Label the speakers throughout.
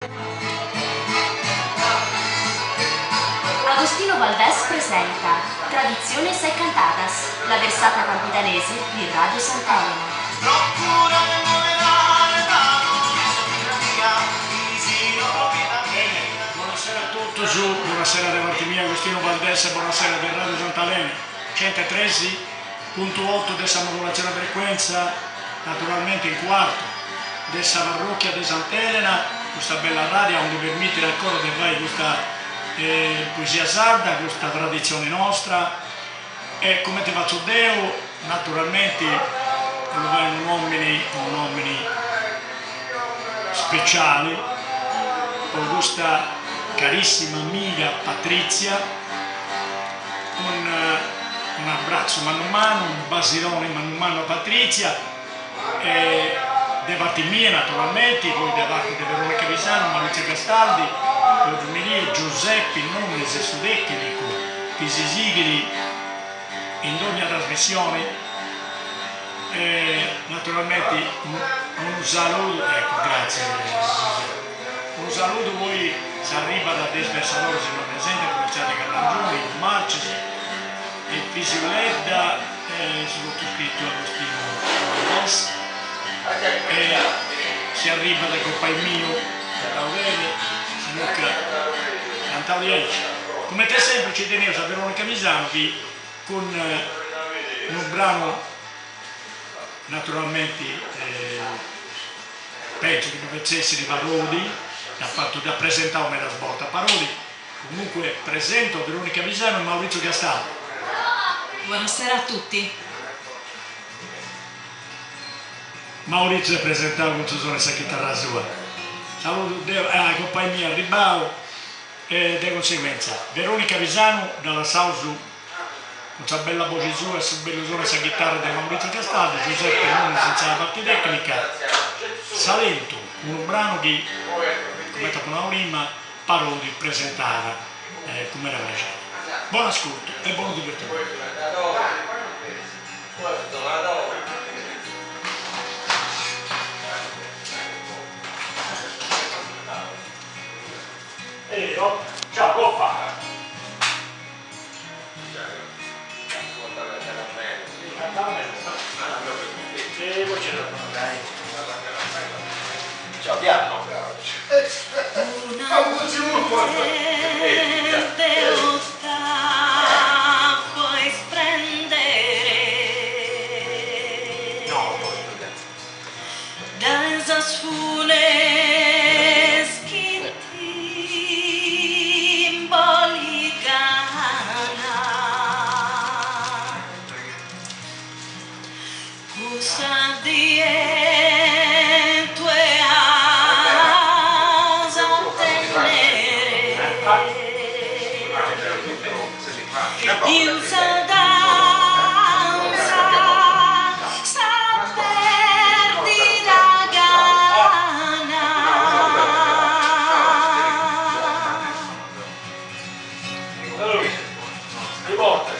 Speaker 1: Agostino Valdés presenta Tradiciones e Cantatas, la versata campidanese di Radio Sant'Elena.
Speaker 2: Buonasera a tutti, buonasera da parte mia Agostino Valdés e buonasera da Radio Sant'Elena. 113.8 dessa modulazione frequenza, naturalmente in quarto dessa parrocchia di Sant'Elena, questa bella radio onde permettere ancora di fare questa poesia sarda, questa tradizione nostra. E come ti faccio Deo, naturalmente lo fai un uomini speciale con questa carissima amica Patrizia, un abbraccio mano a mano, un basilone mano a mano a Patrizia, e da parte mia naturalmente, poi da parte di Veronica Visano, Maurizio Castaldi, Giorgiumeria, Giuseppe, il nome se studecchilico, che si sigli in ogni trasmissione. Naturalmente un saluto, ecco, grazie, un saluto voi si arriva da Desversadore, se non presente, cominciate Carlangioni, Marcis, e Fisioletta, sottoscritto Agostino Valdés, e si arriva da compagno mio, da Aurelio, Luca Antalieci. Come te sempre ci tenevo a Veronica Visano che con un brano naturalmente penso che dovesse essere Parodi, da presentare da svolta Parodi. Comunque presento Veronica Visano e Maurizio Castaldi.
Speaker 3: Buonasera a tutti.
Speaker 2: Maurizio è presentato con questa chitarra sua. Saluto la compagnia Ribao e di conseguenza Veronica Visano dalla Sausu con questa bella voce sua e su bello suono questa chitarra di Maurizio Castaldi, Giuseppe non senza la parte tecnica, Salento, un brano che come una prima Parodi presentava come era precedente. Buon ascolto e buon divertimento. Ciao, coppa!
Speaker 4: Ciao, piano!
Speaker 3: Puoi sprendere da esas funes que timboligana cosa dietue asa tenere in saldanza saperti da gana
Speaker 2: Rivolta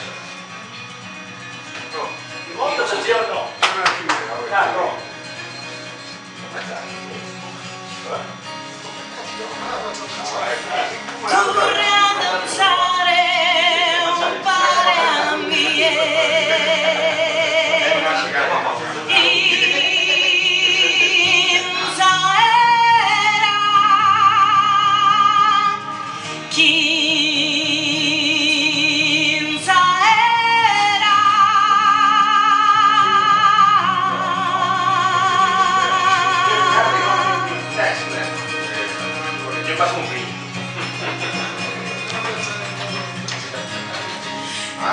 Speaker 2: se sì o no? No.
Speaker 3: corre a danzare un pare a mie in zaera chi in zaera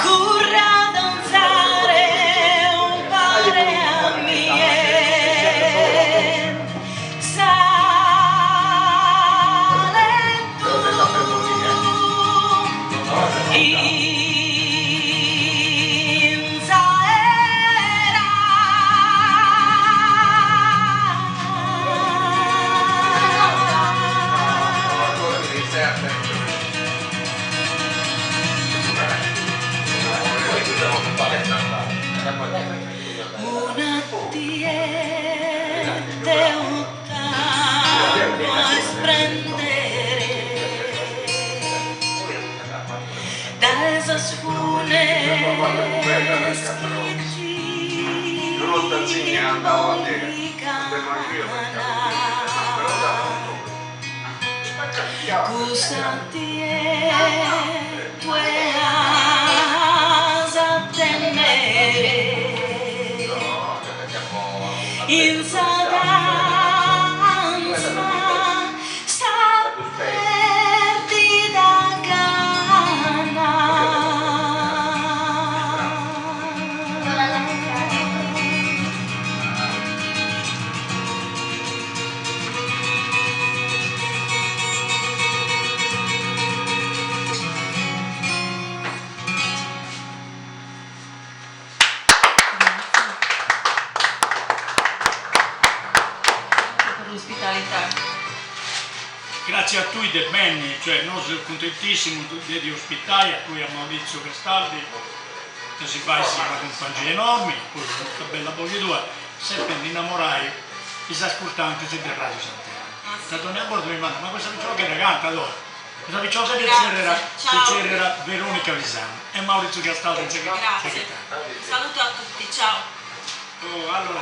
Speaker 3: corre a danzare un pare a mie Salento in zaera spune Gustati e tue asa temere in sadanza sta perdita gana l'ospitalità.
Speaker 2: Grazie a tutti del bene, cioè noi siamo contentissimi di ospitare a cui a Maurizio Castaldi, che si fa una compagnia enorme, poi una bella bogliatura, sempre innamorai i ascoltanti del Radio Sant'Elena. Da Don Amor mi manda, ma questa viciosa che ragazza allora? Questa viciosa che c'era Veronica Visano e Maurizio Castaldi in
Speaker 3: Grazie. Saluto a tutti, ciao.
Speaker 2: Oh, allora,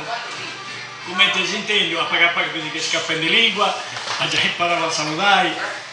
Speaker 2: come ti senti, a pagare quindi che scappa di lingua, ha già imparato a salutare.